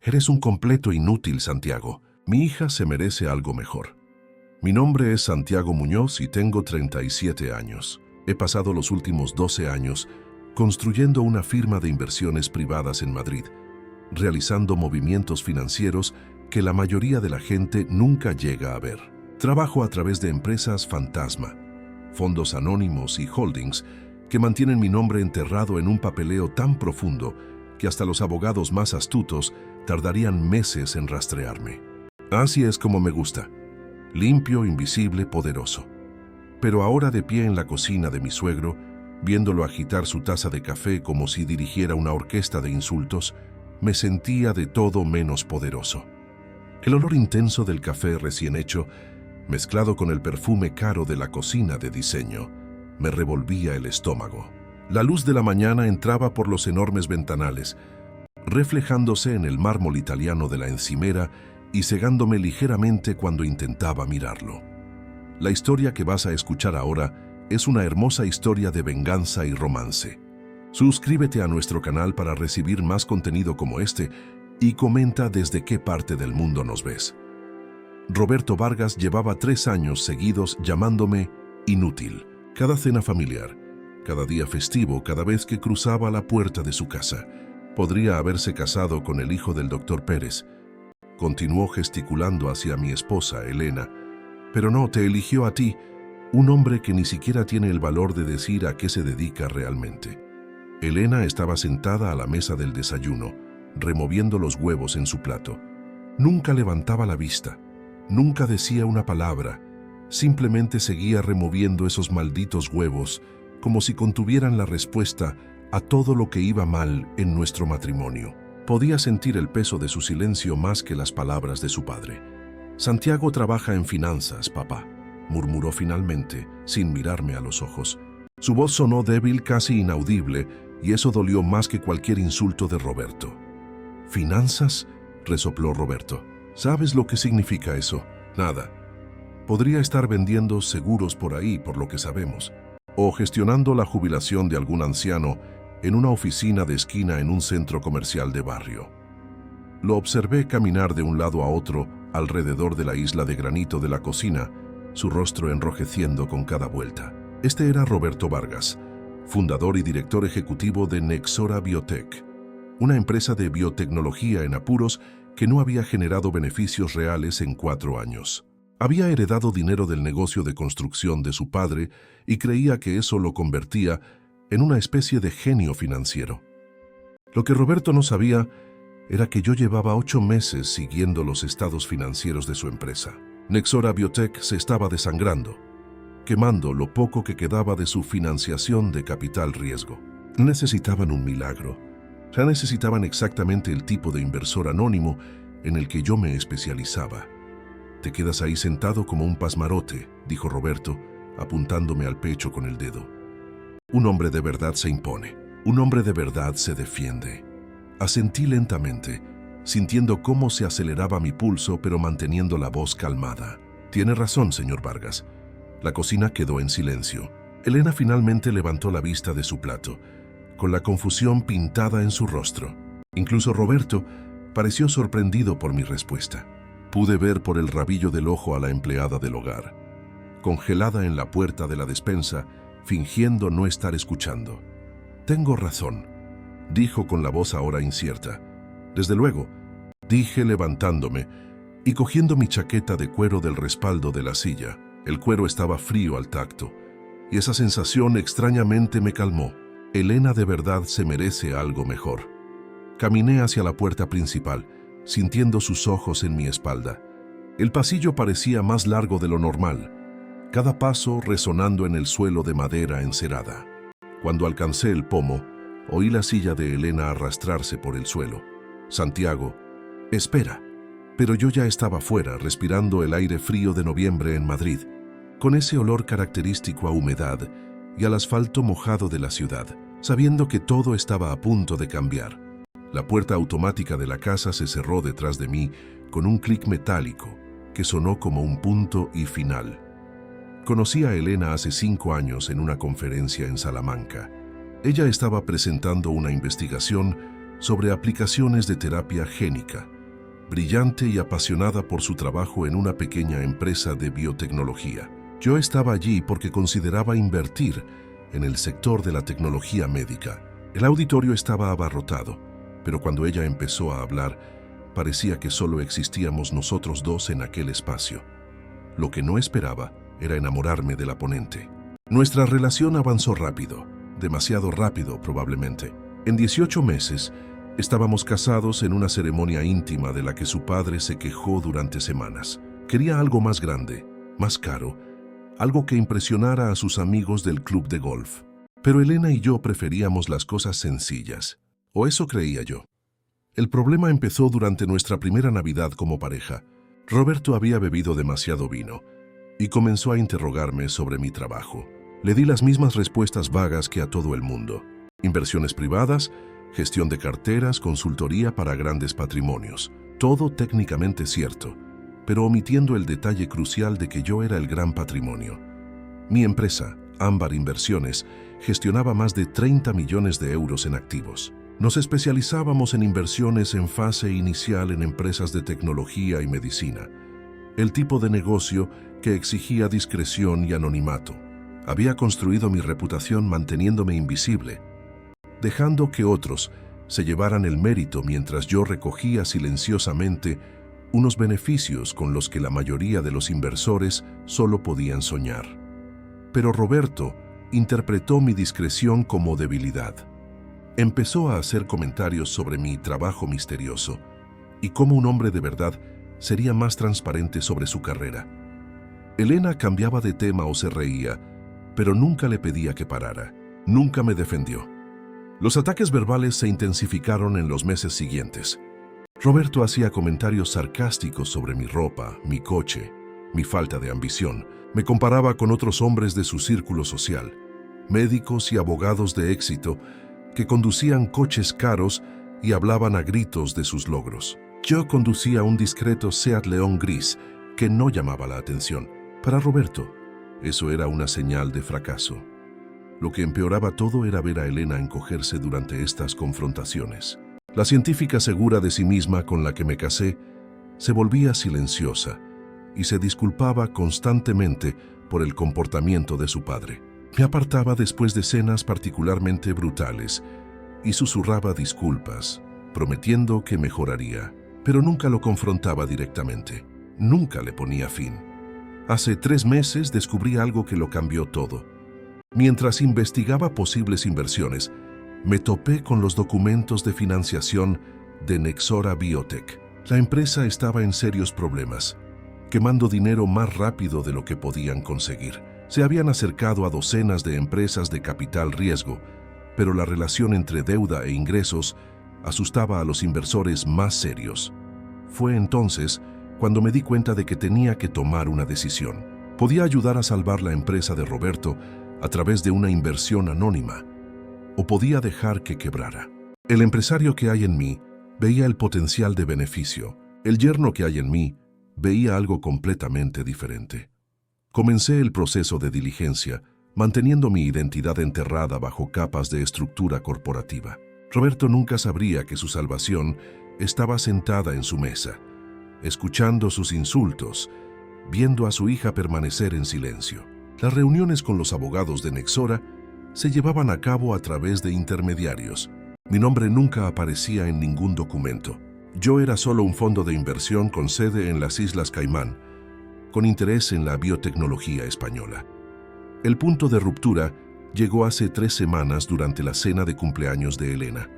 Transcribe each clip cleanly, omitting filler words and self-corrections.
Eres un completo inútil, Santiago. Mi hija se merece algo mejor. Mi nombre es Santiago Muñoz y tengo 37 años. He pasado los últimos 12 años construyendo una firma de inversiones privadas en Madrid, realizando movimientos financieros que la mayoría de la gente nunca llega a ver. Trabajo a través de empresas fantasma, fondos anónimos y holdings que mantienen mi nombre enterrado en un papeleo tan profundo que hasta los abogados más astutos tardarían meses en rastrearme. Así es como me gusta. Limpio, invisible, poderoso. Pero ahora de pie en la cocina de mi suegro, viéndolo agitar su taza de café como si dirigiera una orquesta de insultos, me sentía de todo menos poderoso. El olor intenso del café recién hecho, mezclado con el perfume caro de la cocina de diseño, me revolvía el estómago. La luz de la mañana entraba por los enormes ventanales, reflejándose en el mármol italiano de la encimera y cegándome ligeramente cuando intentaba mirarlo. La historia que vas a escuchar ahora es una hermosa historia de venganza y romance. Suscríbete a nuestro canal para recibir más contenido como este y comenta desde qué parte del mundo nos ves. Roberto Vargas llevaba 3 años seguidos llamándome inútil. Cada cena familiar, cada día festivo, cada vez que cruzaba la puerta de su casa. Podría haberse casado con el hijo del doctor Pérez. Continuó gesticulando hacia mi esposa, Elena. Pero no, te eligió a ti, un hombre que ni siquiera tiene el valor de decir a qué se dedica realmente. Elena estaba sentada a la mesa del desayuno, removiendo los huevos en su plato. Nunca levantaba la vista, nunca decía una palabra, simplemente seguía removiendo esos malditos huevos como si contuvieran la respuesta a todo lo que iba mal en nuestro matrimonio. Podía sentir el peso de su silencio más que las palabras de su padre. Santiago trabaja en finanzas, papá, murmuró finalmente, sin mirarme a los ojos. Su voz sonó débil, casi inaudible, y eso dolió más que cualquier insulto de Roberto. ¿Finanzas?, resopló Roberto. ¿Sabes lo que significa eso? Nada. Podría estar vendiendo seguros por ahí, por lo que sabemos, o gestionando la jubilación de algún anciano en una oficina de esquina en un centro comercial de barrio. Lo observé caminar de un lado a otro alrededor de la isla de granito de la cocina, su rostro enrojeciendo con cada vuelta. Este era Roberto Vargas, fundador y director ejecutivo de Nexora Biotech, una empresa de biotecnología en apuros que no había generado beneficios reales en 4 años. Había heredado dinero del negocio de construcción de su padre y creía que eso lo convertía en una especie de genio financiero. Lo que Roberto no sabía era que yo llevaba 8 meses siguiendo los estados financieros de su empresa. Nexora Biotech se estaba desangrando, quemando lo poco que quedaba de su financiación de capital riesgo. Necesitaban un milagro. Ya necesitaban exactamente el tipo de inversor anónimo en el que yo me especializaba. «Te quedas ahí sentado como un pasmarote», dijo Roberto, apuntándome al pecho con el dedo. «Un hombre de verdad se impone. Un hombre de verdad se defiende». Asentí lentamente, sintiendo cómo se aceleraba mi pulso, pero manteniendo la voz calmada. «Tiene razón, señor Vargas». La cocina quedó en silencio. Elena finalmente levantó la vista de su plato, con la confusión pintada en su rostro. Incluso Roberto pareció sorprendido por mi respuesta. Pude ver por el rabillo del ojo a la empleada del hogar, congelada en la puerta de la despensa, fingiendo no estar escuchando. «Tengo razón», dijo con la voz ahora incierta. «Desde luego», dije levantándome y cogiendo mi chaqueta de cuero del respaldo de la silla. El cuero estaba frío al tacto, y esa sensación extrañamente me calmó. Elena de verdad se merece algo mejor. Caminé hacia la puerta principal, sintiendo sus ojos en mi espalda. El pasillo parecía más largo de lo normal, cada paso resonando en el suelo de madera encerada. Cuando alcancé el pomo, oí la silla de Elena arrastrarse por el suelo. «Santiago, espera». Pero yo ya estaba fuera, respirando el aire frío de noviembre en Madrid, con ese olor característico a humedad y al asfalto mojado de la ciudad, sabiendo que todo estaba a punto de cambiar. La puerta automática de la casa se cerró detrás de mí con un clic metálico que sonó como un punto y final. Conocí a Elena hace 5 años en una conferencia en Salamanca. Ella estaba presentando una investigación sobre aplicaciones de terapia génica, brillante y apasionada por su trabajo en una pequeña empresa de biotecnología. Yo estaba allí porque consideraba invertir en el sector de la tecnología médica. El auditorio estaba abarrotado, pero cuando ella empezó a hablar, parecía que solo existíamos nosotros dos en aquel espacio. Lo que no esperaba era enamorarme de la ponente. Nuestra relación avanzó rápido, demasiado rápido probablemente. En 18 meses, estábamos casados en una ceremonia íntima de la que su padre se quejó durante semanas. Quería algo más grande, más caro, algo que impresionara a sus amigos del club de golf. Pero Elena y yo preferíamos las cosas sencillas, o eso creía yo. El problema empezó durante nuestra primera Navidad como pareja. Roberto había bebido demasiado vino y comenzó a interrogarme sobre mi trabajo. Le di las mismas respuestas vagas que a todo el mundo. Inversiones privadas, gestión de carteras, consultoría para grandes patrimonios. Todo técnicamente cierto, pero omitiendo el detalle crucial de que yo era el gran patrimonio. Mi empresa, Ámbar Inversiones, gestionaba más de 30 millones de euros en activos. Nos especializábamos en inversiones en fase inicial en empresas de tecnología y medicina, el tipo de negocio que exigía discreción y anonimato. Había construido mi reputación manteniéndome invisible, dejando que otros se llevaran el mérito mientras yo recogía silenciosamente unos beneficios con los que la mayoría de los inversores solo podían soñar. Pero Roberto interpretó mi discreción como debilidad. Empezó a hacer comentarios sobre mi trabajo misterioso y cómo un hombre de verdad sería más transparente sobre su carrera. Elena cambiaba de tema o se reía, pero nunca le pedía que parara. Nunca me defendió. Los ataques verbales se intensificaron en los meses siguientes. Roberto hacía comentarios sarcásticos sobre mi ropa, mi coche, mi falta de ambición. Me comparaba con otros hombres de su círculo social, médicos y abogados de éxito que conducían coches caros y hablaban a gritos de sus logros. Yo conducía un discreto Seat León gris que no llamaba la atención. Para Roberto, eso era una señal de fracaso. Lo que empeoraba todo era ver a Elena encogerse durante estas confrontaciones. La científica segura de sí misma con la que me casé se volvía silenciosa y se disculpaba constantemente por el comportamiento de su padre. Me apartaba después de cenas particularmente brutales y susurraba disculpas, prometiendo que mejoraría, pero nunca lo confrontaba directamente. Nunca le ponía fin. Hace 3 meses descubrí algo que lo cambió todo. Mientras investigaba posibles inversiones, me topé con los documentos de financiación de Nexora Biotech. La empresa estaba en serios problemas, quemando dinero más rápido de lo que podían conseguir. Se habían acercado a docenas de empresas de capital riesgo, pero la relación entre deuda e ingresos asustaba a los inversores más serios. Fue entonces cuando me di cuenta de que tenía que tomar una decisión. Podía ayudar a salvar la empresa de Roberto a través de una inversión anónima, o podía dejar que quebrara. El empresario que hay en mí veía el potencial de beneficio. El yerno que hay en mí veía algo completamente diferente. Comencé el proceso de diligencia, manteniendo mi identidad enterrada bajo capas de estructura corporativa. Roberto nunca sabría que su salvación estaba sentada en su mesa, escuchando sus insultos, viendo a su hija permanecer en silencio. Las reuniones con los abogados de Nexora se llevaban a cabo a través de intermediarios. Mi nombre nunca aparecía en ningún documento. Yo era solo un fondo de inversión con sede en las Islas Caimán, con interés en la biotecnología española. El punto de ruptura llegó hace 3 semanas durante la cena de cumpleaños de Elena.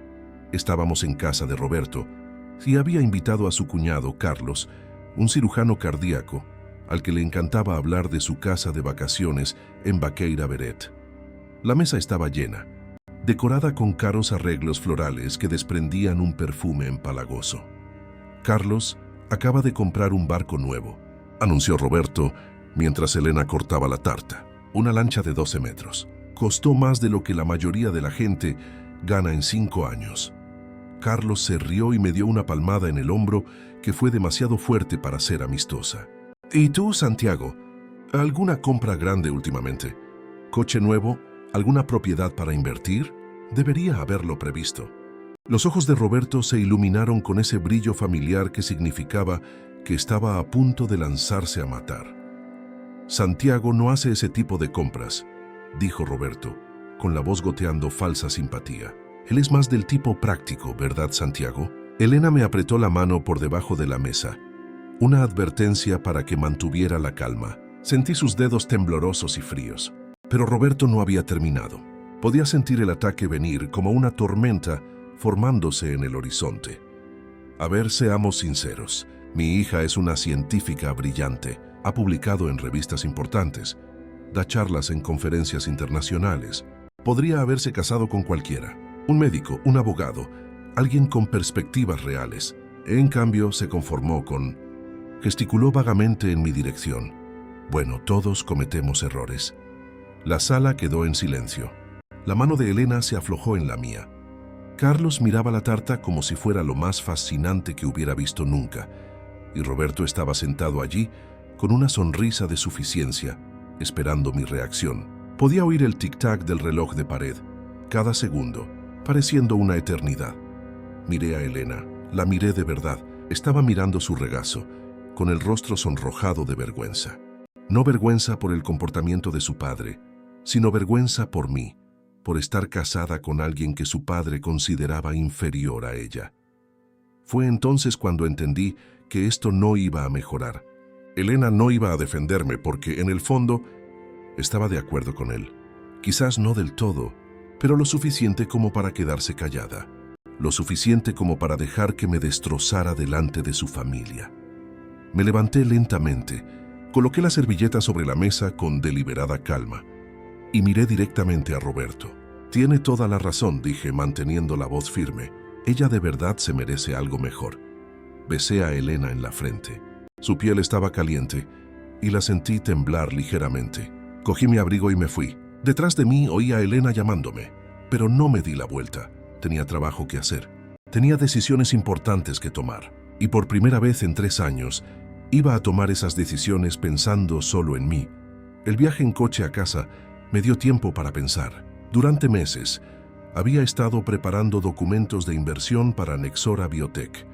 Estábamos en casa de Roberto y había invitado a su cuñado, Carlos, un cirujano cardíaco, al que le encantaba hablar de su casa de vacaciones en Baqueira Beret. La mesa estaba llena, decorada con caros arreglos florales que desprendían un perfume empalagoso. Carlos acaba de comprar un barco nuevo, anunció Roberto mientras Elena cortaba la tarta. Una lancha de 12 metros. Costó más de lo que la mayoría de la gente gana en 5 años. Carlos se rió y me dio una palmada en el hombro que fue demasiado fuerte para ser amistosa. ¿Y tú, Santiago? ¿Alguna compra grande últimamente? ¿Coche nuevo? ¿Alguna propiedad para invertir? Debería haberlo previsto. Los ojos de Roberto se iluminaron con ese brillo familiar que significaba que estaba a punto de lanzarse a matar. «Santiago no hace ese tipo de compras», dijo Roberto, con la voz goteando falsa simpatía. «Él es más del tipo práctico, ¿verdad, Santiago?» Elena me apretó la mano por debajo de la mesa, una advertencia para que mantuviera la calma. Sentí sus dedos temblorosos y fríos. Pero Roberto no había terminado. Podía sentir el ataque venir como una tormenta formándose en el horizonte. A ver, seamos sinceros. Mi hija es una científica brillante. Ha publicado en revistas importantes. Da charlas en conferencias internacionales. Podría haberse casado con cualquiera. Un médico, un abogado, alguien con perspectivas reales. En cambio, se conformó con... Gesticuló vagamente en mi dirección. Bueno, todos cometemos errores. La sala quedó en silencio. La mano de Elena se aflojó en la mía. Carlos miraba la tarta como si fuera lo más fascinante que hubiera visto nunca, y Roberto estaba sentado allí con una sonrisa de suficiencia, esperando mi reacción. Podía oír el tic-tac del reloj de pared, cada segundo, pareciendo una eternidad. Miré a Elena, la miré de verdad. Estaba mirando su regazo, con el rostro sonrojado de vergüenza. No vergüenza por el comportamiento de su padre, sino vergüenza por mí, por estar casada con alguien que su padre consideraba inferior a ella. Fue entonces cuando entendí que esto no iba a mejorar. Elena no iba a defenderme porque, en el fondo, estaba de acuerdo con él. Quizás no del todo, pero lo suficiente como para quedarse callada. Lo suficiente como para dejar que me destrozara delante de su familia. Me levanté lentamente, coloqué la servilleta sobre la mesa con deliberada calma y miré directamente a Roberto. «Tiene toda la razón», dije, manteniendo la voz firme. «Ella de verdad se merece algo mejor». Besé a Elena en la frente. Su piel estaba caliente y la sentí temblar ligeramente. Cogí mi abrigo y me fui. Detrás de mí oí a Elena llamándome, pero no me di la vuelta. Tenía trabajo que hacer. Tenía decisiones importantes que tomar. Y por primera vez en 3 años, iba a tomar esas decisiones pensando solo en mí. El viaje en coche a casa me dio tiempo para pensar. Durante meses, había estado preparando documentos de inversión para Nexora Biotech,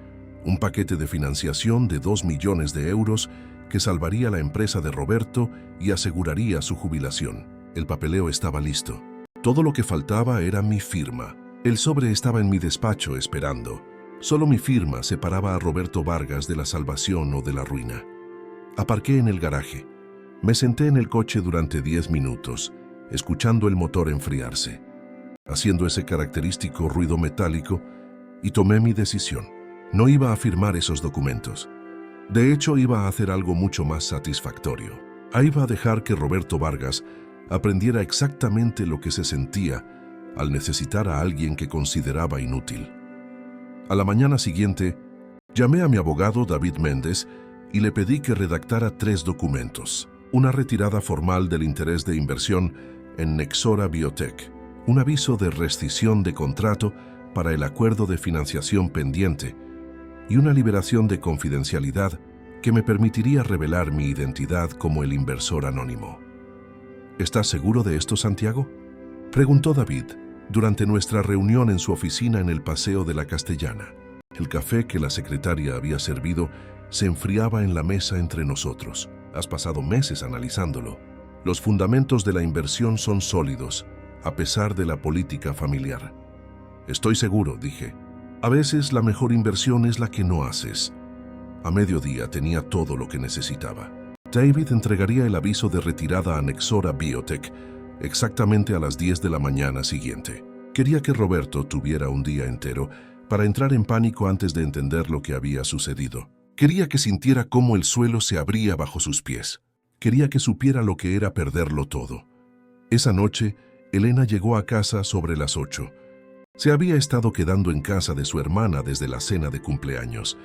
un paquete de financiación de 2 millones de euros que salvaría la empresa de Roberto y aseguraría su jubilación. El papeleo estaba listo. Todo lo que faltaba era mi firma. El sobre estaba en mi despacho esperando. Solo mi firma separaba a Roberto Vargas de la salvación o de la ruina. Aparqué en el garaje. Me senté en el coche durante 10 minutos, escuchando el motor enfriarse, haciendo ese característico ruido metálico, y tomé mi decisión. No iba a firmar esos documentos. De hecho, iba a hacer algo mucho más satisfactorio. Iba a dejar que Roberto Vargas aprendiera exactamente lo que se sentía al necesitar a alguien que consideraba inútil. A la mañana siguiente, llamé a mi abogado David Méndez y le pedí que redactara 3 documentos. Una retirada formal del interés de inversión en Nexora Biotech, un aviso de rescisión de contrato para el acuerdo de financiación pendiente y una liberación de confidencialidad que me permitiría revelar mi identidad como el inversor anónimo. ¿Estás seguro de esto, Santiago?, preguntó David durante nuestra reunión en su oficina en el Paseo de la Castellana. El café que la secretaria había servido se enfriaba en la mesa entre nosotros. Has pasado meses analizándolo. Los fundamentos de la inversión son sólidos, a pesar de la política familiar. Estoy seguro, dije. A veces la mejor inversión es la que no haces. A mediodía tenía todo lo que necesitaba. David entregaría el aviso de retirada a Nexora Biotech exactamente a las 10 de la mañana siguiente. Quería que Roberto tuviera un día entero para entrar en pánico antes de entender lo que había sucedido. Quería que sintiera cómo el suelo se abría bajo sus pies. Quería que supiera lo que era perderlo todo. Esa noche, Elena llegó a casa sobre las 8. Se había estado quedando en casa de su hermana desde la cena de cumpleaños,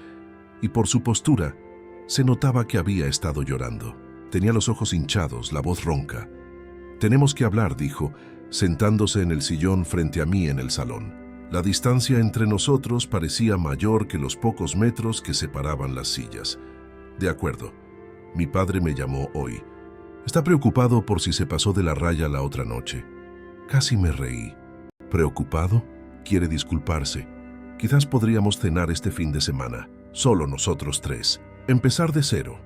y por su postura, se notaba que había estado llorando. Tenía los ojos hinchados, la voz ronca. «Tenemos que hablar», dijo, sentándose en el sillón frente a mí en el salón. La distancia entre nosotros parecía mayor que los pocos metros que separaban las sillas. «De acuerdo. Mi padre me llamó hoy. Está preocupado por si se pasó de la raya la otra noche». Casi me reí. «¿Preocupado? ¿Quiere disculparse?» Quizás podríamos cenar este fin de semana, solo nosotros tres. Empezar de cero.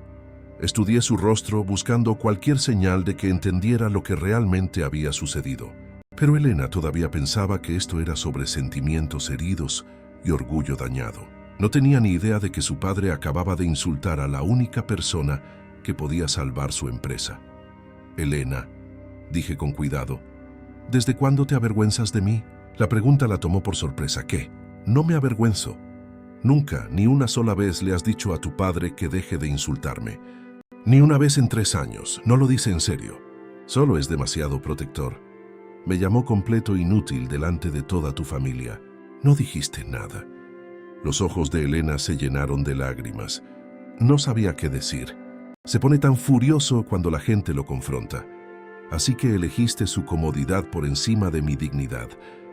Estudié su rostro buscando cualquier señal de que entendiera lo que realmente había sucedido. Pero Elena todavía pensaba que esto era sobre sentimientos heridos y orgullo dañado. No tenía ni idea de que su padre acababa de insultar a la única persona que podía salvar su empresa. Elena, dije con cuidado, ¿desde cuándo te avergüenzas de mí? La pregunta la tomó por sorpresa. ¿Qué? No me avergüenzo. Nunca, ni una sola vez le has dicho a tu padre que deje de insultarme. Ni una vez en 3 años, no lo dice en serio. Solo es demasiado protector. Me llamó completo inútil delante de toda tu familia. No dijiste nada. Los ojos de Elena se llenaron de lágrimas. No sabía qué decir. Se pone tan furioso cuando la gente lo confronta. Así que elegiste su comodidad por encima de mi dignidad.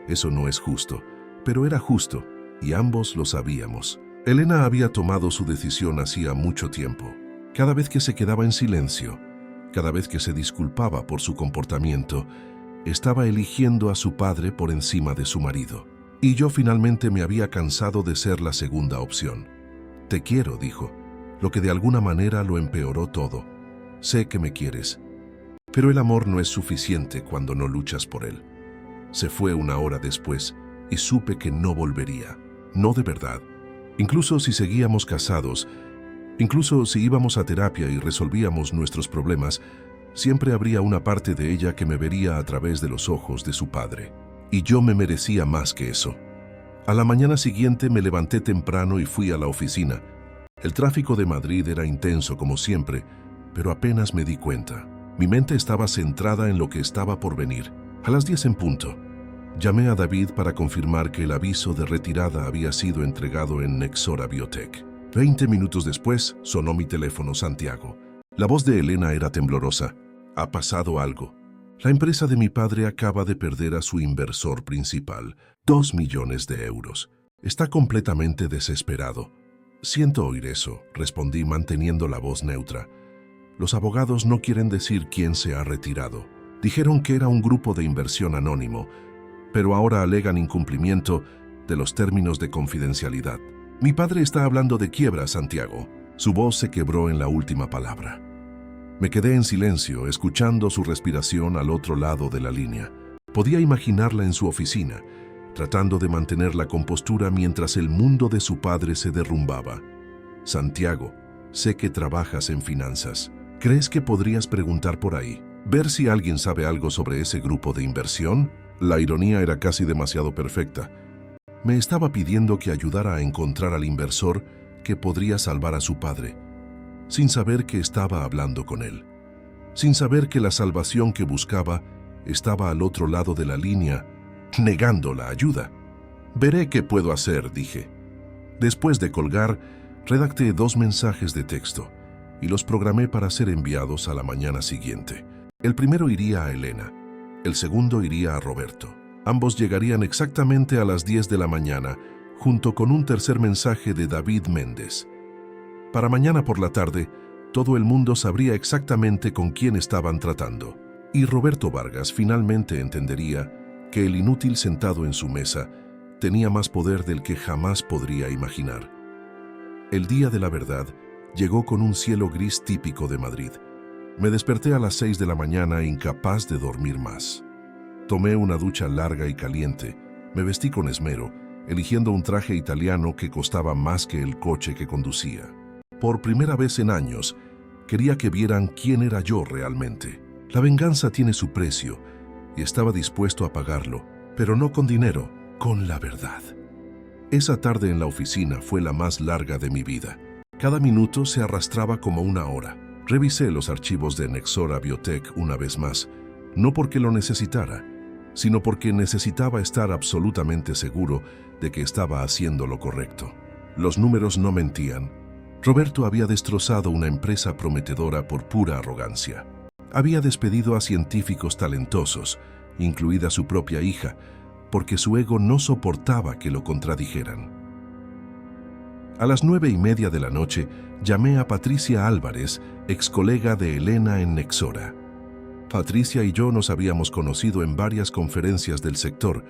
Eso no es justo, pero era justo, y ambos lo sabíamos. Elena había tomado su decisión hacía mucho tiempo. Cada vez que se quedaba en silencio, cada vez que se disculpaba por su comportamiento, estaba eligiendo a su padre por encima de su marido. Y yo finalmente me había cansado de ser la segunda opción. Te quiero, dijo, lo que de alguna manera lo empeoró todo. Sé que me quieres, pero el amor no es suficiente cuando no luchas por él. Se fue 1 hora después y supe que no volvería. No de verdad. Incluso si seguíamos casados, incluso si íbamos a terapia y resolvíamos nuestros problemas, siempre habría una parte de ella que me vería a través de los ojos de su padre. Y yo me merecía más que eso. A la mañana siguiente me levanté temprano y fui a la oficina. El tráfico de Madrid era intenso como siempre, pero apenas me di cuenta. Mi mente estaba centrada en lo que estaba por venir. A las 10 en punto, llamé a David para confirmar que el aviso de retirada había sido entregado en Nexora Biotech. 20 minutos después, sonó mi teléfono. Santiago. La voz de Elena era temblorosa. Ha pasado algo. La empresa de mi padre acaba de perder a su inversor principal, 2 millones de euros. Está completamente desesperado. Siento oír eso, respondí manteniendo la voz neutra. Los abogados no quieren decir quién se ha retirado. Dijeron que era un grupo de inversión anónimo, pero ahora alegan incumplimiento de los términos de confidencialidad. Mi padre está hablando de quiebra, Santiago. Su voz se quebró en la última palabra. Me quedé en silencio, escuchando su respiración al otro lado de la línea. Podía imaginarla en su oficina, tratando de mantener la compostura mientras el mundo de su padre se derrumbaba. Santiago, sé que trabajas en finanzas. ¿Crees que podrías preguntar por ahí? ¿Ver si alguien sabe algo sobre ese grupo de inversión? La ironía era casi demasiado perfecta. Me estaba pidiendo que ayudara a encontrar al inversor que podría salvar a su padre, sin saber que estaba hablando con él, sin saber que la salvación que buscaba estaba al otro lado de la línea, negando la ayuda. Veré qué puedo hacer, dije. Después de colgar, redacté 2 mensajes de texto y los programé para ser enviados a la mañana siguiente. El primero iría a Elena, el segundo iría a Roberto. Ambos llegarían exactamente a las 10 de la mañana, junto con un tercer mensaje de David Méndez. Para mañana por la tarde, todo el mundo sabría exactamente con quién estaban tratando. Y Roberto Vargas finalmente entendería que el inútil sentado en su mesa tenía más poder del que jamás podría imaginar. El día de la verdad llegó con un cielo gris típico de Madrid. Me desperté a las 6 de la mañana incapaz de dormir más. Tomé una ducha larga y caliente, me vestí con esmero, eligiendo un traje italiano que costaba más que el coche que conducía. Por primera vez en años, quería que vieran quién era yo realmente. La venganza tiene su precio, y estaba dispuesto a pagarlo, pero no con dinero, con la verdad. Esa tarde en la oficina fue la más larga de mi vida. Cada minuto se arrastraba como 1 hora. Revisé los archivos de Nexora Biotech una vez más, no porque lo necesitara, sino porque necesitaba estar absolutamente seguro de que estaba haciendo lo correcto. Los números no mentían. Roberto había destrozado una empresa prometedora por pura arrogancia. Había despedido a científicos talentosos, incluida su propia hija, porque su ego no soportaba que lo contradijeran. A las 9:30 de la noche, llamé a Patricia Álvarez, ex colega de Elena en Nexora. Patricia y yo nos habíamos conocido en varias conferencias del sector,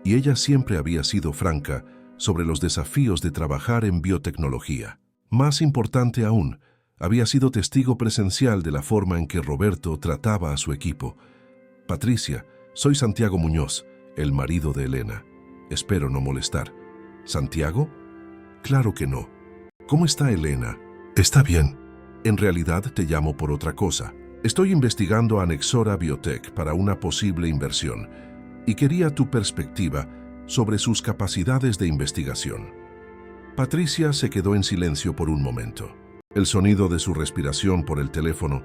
y ella siempre había sido franca, sobre los desafíos de trabajar en biotecnología. Más importante aún, había sido testigo presencial de la forma en que Roberto trataba a su equipo. Patricia, soy Santiago Muñoz, el marido de Elena. Espero no molestar. ¿Santiago? Claro que no. ¿Cómo está Elena? Está bien. En realidad te llamo por otra cosa. Estoy investigando a Nexora Biotech para una posible inversión y quería tu perspectiva sobre sus capacidades de investigación. Patricia se quedó en silencio por un momento. El sonido de su respiración por el teléfono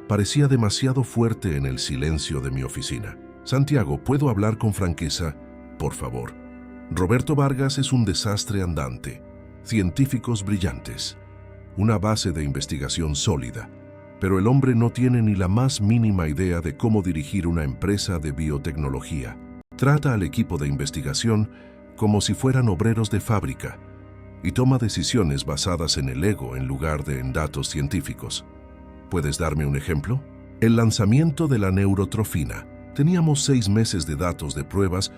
parecía demasiado fuerte en el silencio de mi oficina. Santiago, ¿puedo hablar con franqueza? Por favor. Roberto Vargas es un desastre andante. Científicos brillantes. Una base de investigación sólida. Pero el hombre no tiene ni la más mínima idea de cómo dirigir una empresa de biotecnología. Trata al equipo de investigación como si fueran obreros de fábrica y toma decisiones basadas en el ego en lugar de en datos científicos. ¿Puedes darme un ejemplo? El lanzamiento de la neurotrofina. Teníamos 6 meses de datos de pruebas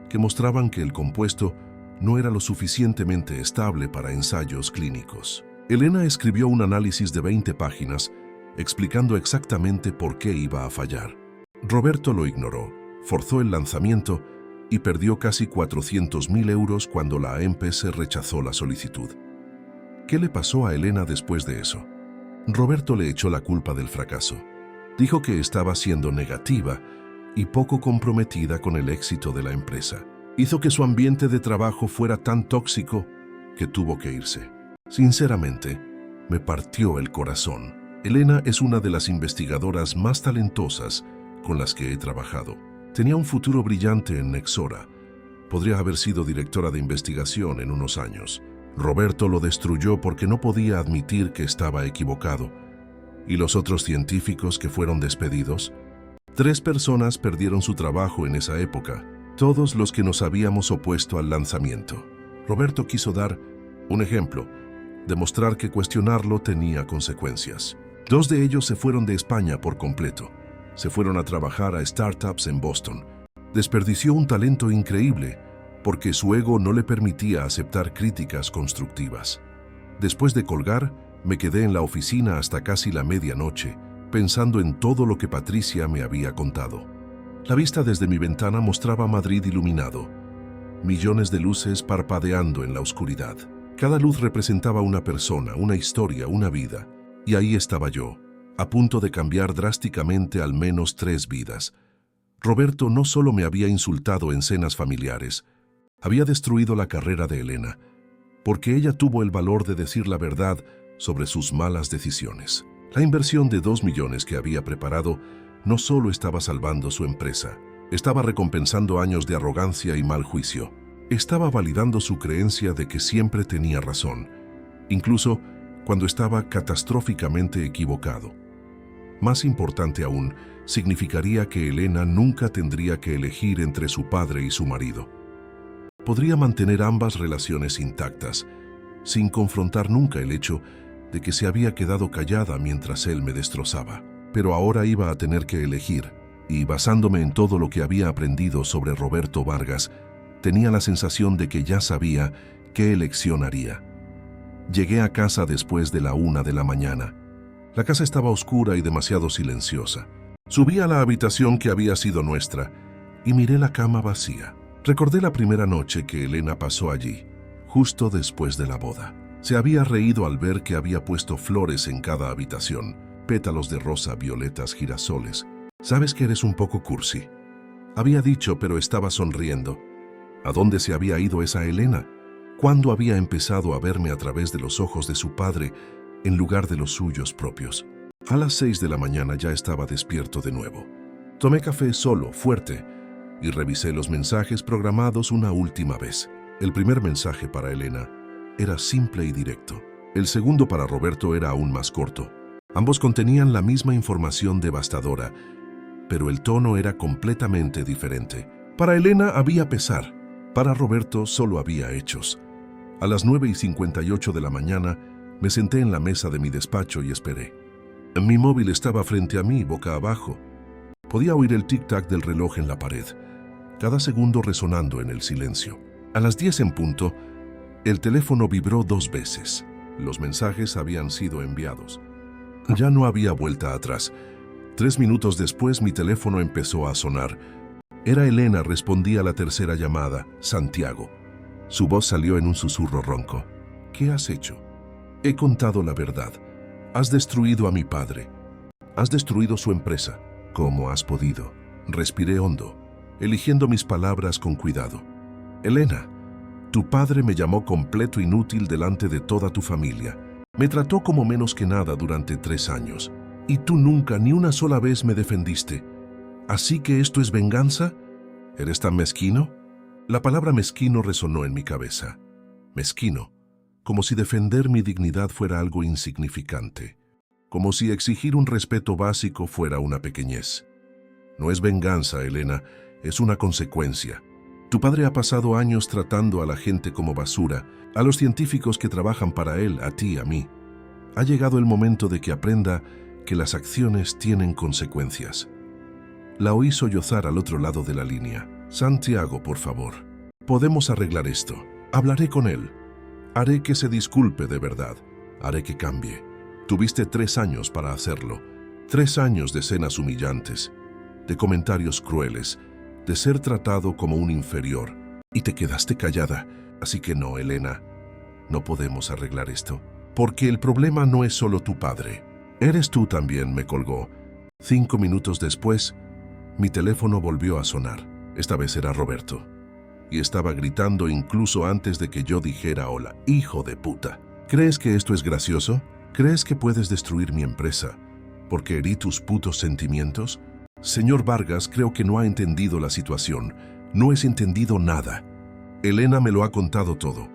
que mostraban que el compuesto no era lo suficientemente estable para ensayos clínicos. Elena escribió un análisis de 20 páginas explicando exactamente por qué iba a fallar. Roberto lo ignoró, forzó el lanzamiento y perdió casi 400.000 euros cuando la AEMPES rechazó la solicitud. ¿Qué le pasó a Elena después de eso? Roberto le echó la culpa del fracaso. Dijo que estaba siendo negativa y poco comprometida con el éxito de la empresa. Hizo que su ambiente de trabajo fuera tan tóxico que tuvo que irse. Sinceramente, me partió el corazón. Elena es una de las investigadoras más talentosas con las que he trabajado. Tenía un futuro brillante en Nexora. Podría haber sido directora de investigación en unos años. Roberto lo destruyó porque no podía admitir que estaba equivocado. ¿Y los otros científicos que fueron despedidos? 3 personas perdieron su trabajo en esa época, todos los que nos habíamos opuesto al lanzamiento. Roberto quiso dar un ejemplo, demostrar que cuestionarlo tenía consecuencias. 2 de ellos se fueron de España por completo. Se fueron a trabajar a startups en Boston. Desperdició un talento increíble porque su ego no le permitía aceptar críticas constructivas. Después de colgar, me quedé en la oficina hasta casi la medianoche, pensando en todo lo que Patricia me había contado. La vista desde mi ventana mostraba Madrid iluminado, millones de luces parpadeando en la oscuridad. Cada luz representaba una persona, una historia, una vida. Y ahí estaba yo, a punto de cambiar drásticamente al menos 3 vidas. Roberto no solo me había insultado en cenas familiares, había destruido la carrera de Elena, porque ella tuvo el valor de decir la verdad sobre sus malas decisiones. La inversión de 2 millones que había preparado no solo estaba salvando su empresa, estaba recompensando años de arrogancia y mal juicio. Estaba validando su creencia de que siempre tenía razón, incluso cuando estaba catastróficamente equivocado. Más importante aún, significaría que Elena nunca tendría que elegir entre su padre y su marido. Podría mantener ambas relaciones intactas, sin confrontar nunca el hecho de que se había quedado callada mientras él me destrozaba. Pero ahora iba a tener que elegir, y basándome en todo lo que había aprendido sobre Roberto Vargas, tenía la sensación de que ya sabía qué elección haría. Llegué a casa después de la 1 de la mañana. La casa estaba oscura y demasiado silenciosa. Subí a la habitación que había sido nuestra y miré la cama vacía. Recordé la primera noche que Elena pasó allí, justo después de la boda. Se había reído al ver que había puesto flores en cada habitación, pétalos de rosa, violetas, girasoles. «Sabes que eres un poco cursi», había dicho, pero estaba sonriendo. ¿A dónde se había ido esa Elena? ¿Cuándo había empezado a verme a través de los ojos de su padre en lugar de los suyos propios? A las 6 de la mañana ya estaba despierto de nuevo. Tomé café solo, fuerte, y revisé los mensajes programados una última vez. El primer mensaje para Elena era simple y directo. El segundo para Roberto era aún más corto. Ambos contenían la misma información devastadora, pero el tono era completamente diferente. Para Elena había pesar, para Roberto solo había hechos. A las 9:58 de la mañana me senté en la mesa de mi despacho y esperé. Mi móvil estaba frente a mí, boca abajo. Podía oír el tic-tac del reloj en la pared, cada segundo resonando en el silencio. A las 10 en punto, El teléfono vibró 2 veces. Los mensajes habían sido enviados. Ya no había vuelta atrás. 3 minutos después mi teléfono empezó a sonar. Era Elena, respondía a la tercera llamada, Santiago. Su voz salió en un susurro ronco. ¿Qué has hecho? He contado la verdad. Has destruido a mi padre. Has destruido su empresa. ¿Cómo has podido? Respiré hondo, eligiendo mis palabras con cuidado. Elena, tu padre me llamó completo inútil delante de toda tu familia. Me trató como menos que nada durante 3 años. Y tú nunca, ni una sola vez me defendiste. ¿Así que esto es venganza? ¿Eres tan mezquino? La palabra mezquino resonó en mi cabeza. Mezquino, como si defender mi dignidad fuera algo insignificante. Como si exigir un respeto básico fuera una pequeñez. No es venganza, Elena, es una consecuencia. Tu padre ha pasado años tratando a la gente como basura, a los científicos que trabajan para él, a ti, a mí. Ha llegado el momento de que aprenda que las acciones tienen consecuencias. La oí sollozar al otro lado de la línea. Santiago, por favor, podemos arreglar esto. Hablaré con él. Haré que se disculpe de verdad. Haré que cambie. Tuviste 3 años para hacerlo. 3 años de escenas humillantes, de comentarios crueles, de ser tratado como un inferior. Y te quedaste callada. Así que no, Elena, no podemos arreglar esto. Porque el problema no es solo tu padre. Eres tú también, me colgó. 5 minutos después, mi teléfono volvió a sonar. Esta vez era Roberto. Y estaba gritando incluso antes de que yo dijera hola. Hijo de puta. ¿Crees que esto es gracioso? ¿Crees que puedes destruir mi empresa porque herí tus putos sentimientos? Señor Vargas, creo que no ha entendido la situación. No has entendido nada. Elena me lo ha contado todo.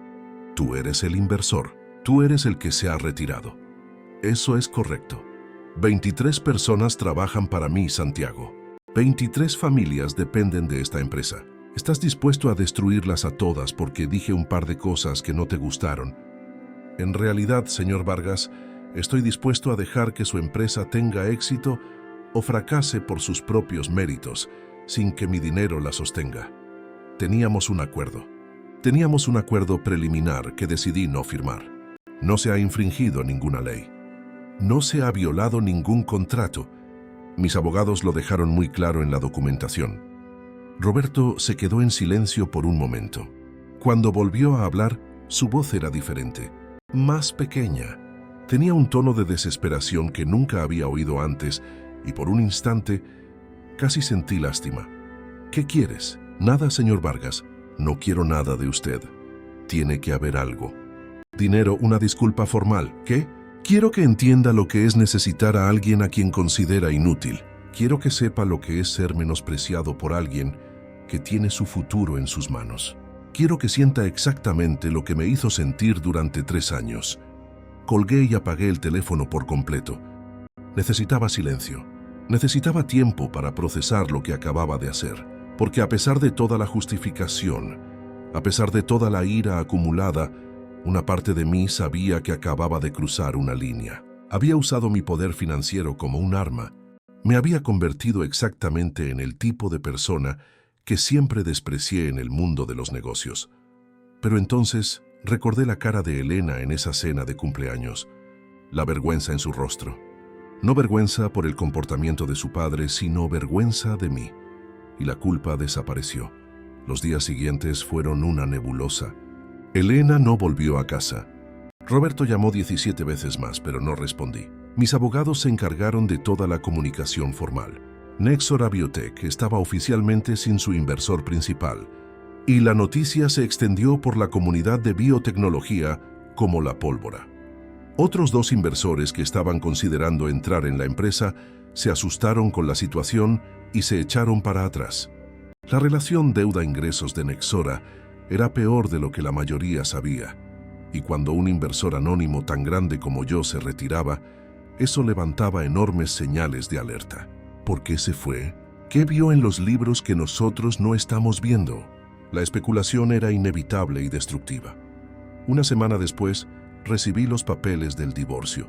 Tú eres el inversor. Tú eres el que se ha retirado. Eso es correcto. 23 personas trabajan para mí, Santiago. 23 familias dependen de esta empresa. ¿Estás dispuesto a destruirlas a todas porque dije un par de cosas que no te gustaron? En realidad, señor Vargas, estoy dispuesto a dejar que su empresa tenga éxito o fracase por sus propios méritos, sin que mi dinero la sostenga. Teníamos un acuerdo. Teníamos un acuerdo preliminar que decidí no firmar. No se ha infringido ninguna ley. No se ha violado ningún contrato. Mis abogados lo dejaron muy claro en la documentación. Roberto se quedó en silencio por un momento. Cuando volvió a hablar, su voz era diferente, más pequeña. Tenía un tono de desesperación que nunca había oído antes y por un instante casi sentí lástima. ¿Qué quieres? Nada, señor Vargas. No quiero nada de usted. Tiene que haber algo. Dinero, una disculpa formal. ¿Qué? Quiero que entienda lo que es necesitar a alguien a quien considera inútil. Quiero que sepa lo que es ser menospreciado por alguien que tiene su futuro en sus manos. Quiero que sienta exactamente lo que me hizo sentir durante 3 años. Colgué y apagué el teléfono por completo. Necesitaba silencio. Necesitaba tiempo para procesar lo que acababa de hacer. Porque a pesar de toda la justificación, a pesar de toda la ira acumulada, una parte de mí sabía que acababa de cruzar una línea. Había usado mi poder financiero como un arma. Me había convertido exactamente en el tipo de persona que siempre desprecié en el mundo de los negocios. Pero entonces recordé la cara de Elena en esa cena de cumpleaños, la vergüenza en su rostro. No vergüenza por el comportamiento de su padre, sino vergüenza de mí. Y la culpa desapareció. Los días siguientes fueron una nebulosa. Elena no volvió a casa. Roberto llamó 17 veces más, pero no respondí. Mis abogados se encargaron de toda la comunicación formal. Nexora Biotech estaba oficialmente sin su inversor principal, y la noticia se extendió por la comunidad de biotecnología como la pólvora. Otros 2 inversores que estaban considerando entrar en la empresa se asustaron con la situación y se echaron para atrás. La relación deuda-ingresos de Nexora era peor de lo que la mayoría sabía, y cuando un inversor anónimo tan grande como yo se retiraba, eso levantaba enormes señales de alerta. ¿Por qué se fue? ¿Qué vio en los libros que nosotros no estamos viendo? La especulación era inevitable y destructiva. Una semana después, recibí los papeles del divorcio.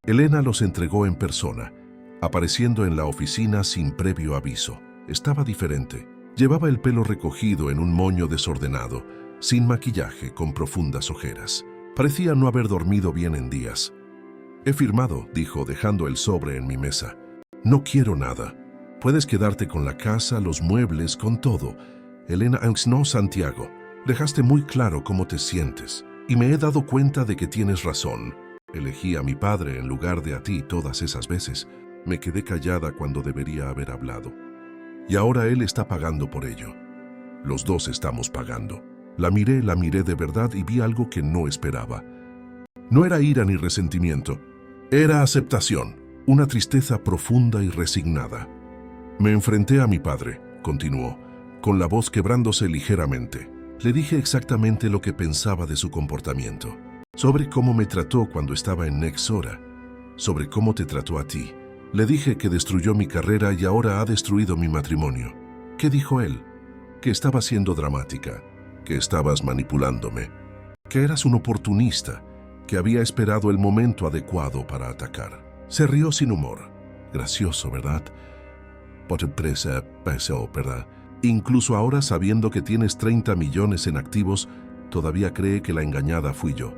Elena los entregó en persona, apareciendo en la oficina sin previo aviso. Estaba diferente. Llevaba el pelo recogido en un moño desordenado, sin maquillaje, con profundas ojeras. Parecía no haber dormido bien en días. «He firmado», dijo, dejando el sobre en mi mesa. «No quiero nada. Puedes quedarte con la casa, los muebles, con todo. Elena, no, Santiago. Dejaste muy claro cómo te sientes. Y me he dado cuenta de que tienes razón. Elegí a mi padre en lugar de a ti todas esas veces. Me quedé callada cuando debería haber hablado. Y ahora él está pagando por ello. Los dos estamos pagando». La miré de verdad y vi algo que no esperaba. No era ira ni resentimiento. Era aceptación, una tristeza profunda y resignada. «Me enfrenté a mi padre», continuó, con la voz quebrándose ligeramente. Le dije exactamente lo que pensaba de su comportamiento, sobre cómo me trató cuando estaba en Nexora, sobre cómo te trató a ti. Le dije que destruyó mi carrera y ahora ha destruido mi matrimonio. ¿Qué dijo él? Que estaba siendo dramática, que estabas manipulándome, que eras un oportunista, que había esperado el momento adecuado para atacar. Se rió sin humor. Gracioso, ¿verdad? Por empresa, peso, ¿verdad? Incluso ahora, sabiendo que tienes 30 millones en activos, todavía cree que la engañada fui yo.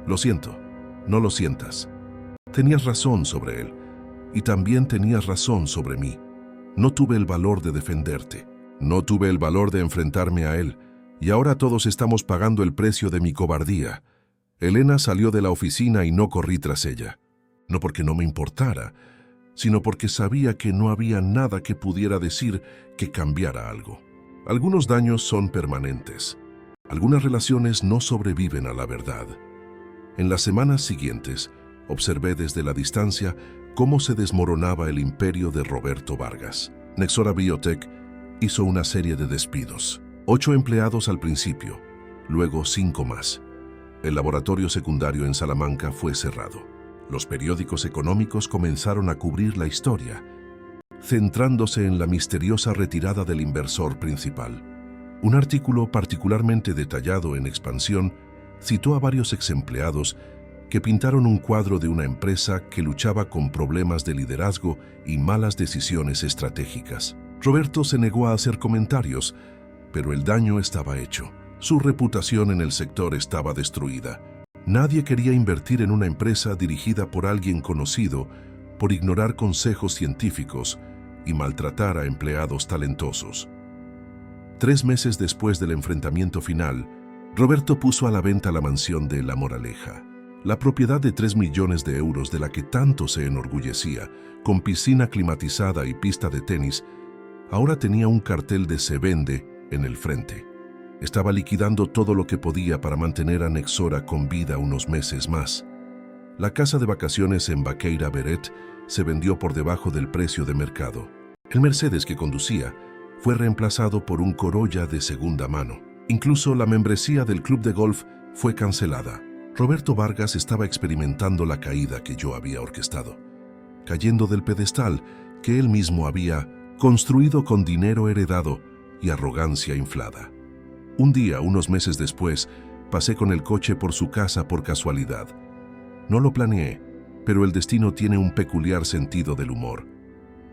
Lo siento, no lo sientas. Tenías razón sobre él, y también tenías razón sobre mí. No tuve el valor de defenderte, no tuve el valor de enfrentarme a él, y ahora todos estamos pagando el precio de mi cobardía. Elena salió de la oficina y no corrí tras ella. No porque no me importara, sino porque sabía que no había nada que pudiera decir que cambiara algo. Algunos daños son permanentes. Algunas relaciones no sobreviven a la verdad. En las semanas siguientes, observé desde la distancia cómo se desmoronaba el imperio de Roberto Vargas. Nexora Biotech hizo una serie de despidos. 8 empleados al principio, luego 5 más. El laboratorio secundario en Salamanca fue cerrado. Los periódicos económicos comenzaron a cubrir la historia, centrándose en la misteriosa retirada del inversor principal. Un artículo particularmente detallado en Expansión citó a varios exempleados que pintaron un cuadro de una empresa que luchaba con problemas de liderazgo y malas decisiones estratégicas. Roberto se negó a hacer comentarios, pero el daño estaba hecho. Su reputación en el sector estaba destruida. Nadie quería invertir en una empresa dirigida por alguien conocido por ignorar consejos científicos y maltratar a empleados talentosos. 3 meses después del enfrentamiento final, Roberto puso a la venta la mansión de La Moraleja. La propiedad de 3 millones de euros de la que tanto se enorgullecía, con piscina climatizada y pista de tenis, ahora tenía un cartel de «Se vende» en el frente. Estaba liquidando todo lo que podía para mantener a Nexora con vida unos meses más. La casa de vacaciones en Baqueira Beret se vendió por debajo del precio de mercado. El Mercedes que conducía fue reemplazado por un Corolla de segunda mano. Incluso la membresía del club de golf fue cancelada. Roberto Vargas estaba experimentando la caída que yo había orquestado, cayendo del pedestal que él mismo había construido con dinero heredado y arrogancia inflada. Un día, unos meses después, pasé con el coche por su casa por casualidad. No lo planeé, pero el destino tiene un peculiar sentido del humor.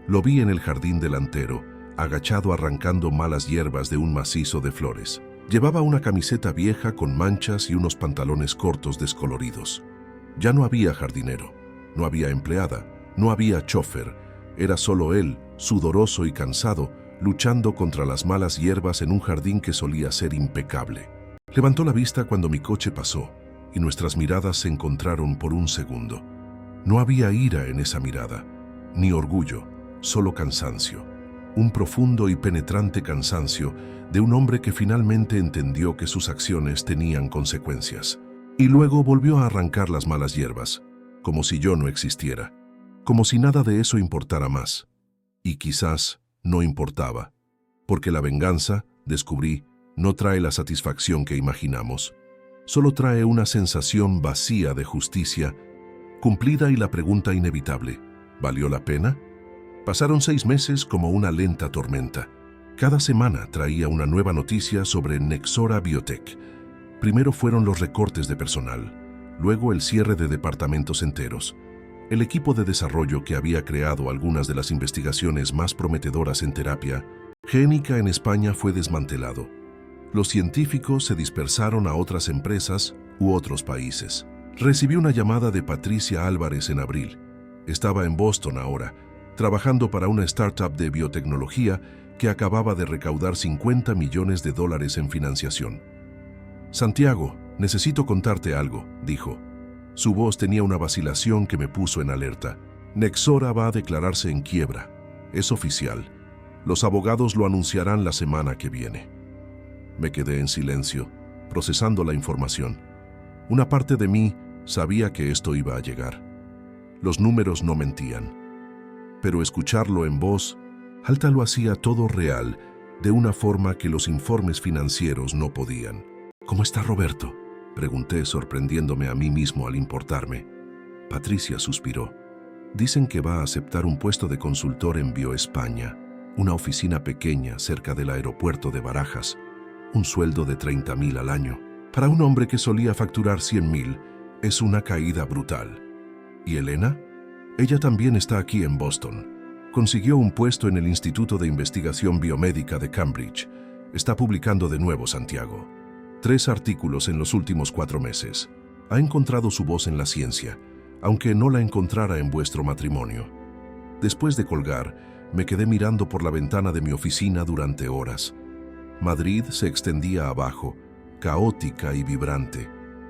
Lo vi en el jardín delantero, agachado arrancando malas hierbas de un macizo de flores. Llevaba una camiseta vieja con manchas y unos pantalones cortos descoloridos. Ya no había jardinero, no había empleada, no había chofer. Era solo él, sudoroso y cansado, luchando contra las malas hierbas en un jardín que solía ser impecable. Levantó la vista cuando mi coche pasó y nuestras miradas se encontraron por un segundo. No había ira en esa mirada, ni orgullo, solo cansancio. Un profundo y penetrante cansancio de un hombre que finalmente entendió que sus acciones tenían consecuencias. Y luego volvió a arrancar las malas hierbas, como si yo no existiera, como si nada de eso importara más. Y quizás no importaba, porque la venganza, descubrí, no trae la satisfacción que imaginamos. Solo trae una sensación vacía de justicia, cumplida y la pregunta inevitable, ¿valió la pena? Pasaron 6 meses como una lenta tormenta. Cada semana traía una nueva noticia sobre Nexora Biotech. Primero fueron los recortes de personal, luego el cierre de departamentos enteros. El equipo de desarrollo que había creado algunas de las investigaciones más prometedoras en terapia génica en España fue desmantelado. Los científicos se dispersaron a otras empresas u otros países. Recibí una llamada de Patricia Álvarez en abril. Estaba en Boston ahora, trabajando para una startup de biotecnología que acababa de recaudar $50 millones en financiación. Santiago, necesito contarte algo, dijo. Su voz tenía una vacilación que me puso en alerta. Nexora va a declararse en quiebra. Es oficial. Los abogados lo anunciarán la semana que viene. Me quedé en silencio, procesando la información. Una parte de mí sabía que esto iba a llegar. Los números no mentían. Pero escucharlo en voz alta lo hacía todo real, de una forma que los informes financieros no podían. ¿Cómo está Roberto?, pregunté, sorprendiéndome a mí mismo al importarme. Patricia suspiró. Dicen que va a aceptar un puesto de consultor en BioEspaña, una oficina pequeña cerca del aeropuerto de Barajas, un sueldo de 30.000 al año. Para un hombre que solía facturar 100.000, es una caída brutal. ¿Y Elena? Ella también está aquí en Boston. Consiguió un puesto en el Instituto de Investigación Biomédica de Cambridge. Está publicando de nuevo, Santiago. 3 artículos en los últimos 4 meses. Ha encontrado su voz en la ciencia, aunque no la encontrara en vuestro matrimonio. Después de colgar, me quedé mirando por la ventana de mi oficina durante horas. Madrid se extendía abajo, caótica y vibrante,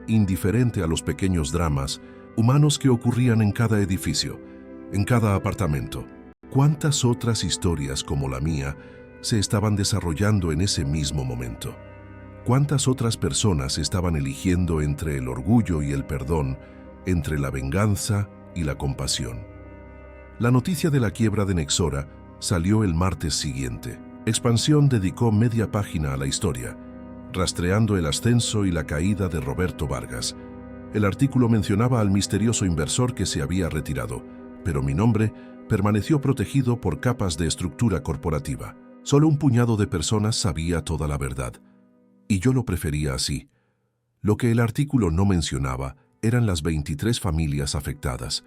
indiferente a los pequeños dramas humanos que ocurrían en cada edificio, en cada apartamento. ¿Cuántas otras historias como la mía se estaban desarrollando en ese mismo momento? ¿Cuántas otras personas estaban eligiendo entre el orgullo y el perdón, entre la venganza y la compasión? La noticia de la quiebra de Nexora salió el martes siguiente. Expansión dedicó media página a la historia, rastreando el ascenso y la caída de Roberto Vargas. El artículo mencionaba al misterioso inversor que se había retirado, pero mi nombre permaneció protegido por capas de estructura corporativa. Solo un puñado de personas sabía toda la verdad. Y yo lo prefería así. Lo que el artículo no mencionaba eran las 23 familias afectadas,